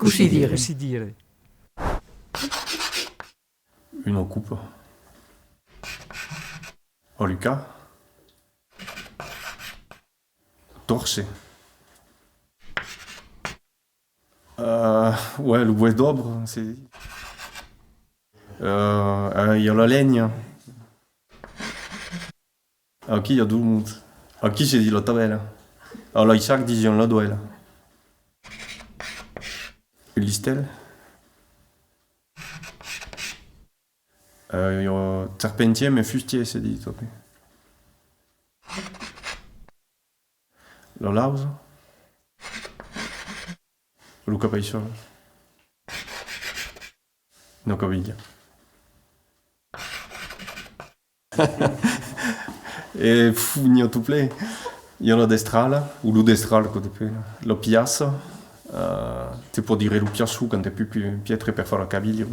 Così dire. Così dire. Une coupe. Oh Lucas. Torse. Ouais, le bois d'obre, c'est. Il y a la legna. Aquí il y a Dulmut. Aquí j'ai dit la tabella. Alors Isaac dit la duella. Listel. Il y a Serpentier mais Fustier, c'est dit, toi. La Lause. Luca Paisol. No Caviglia. E il y a tout plein. Il y a la Destrale, ou l'U Destrale, quoi, la Piazza. Tu può dire lo piaciù quand t'es più pietre per fare la caviglia.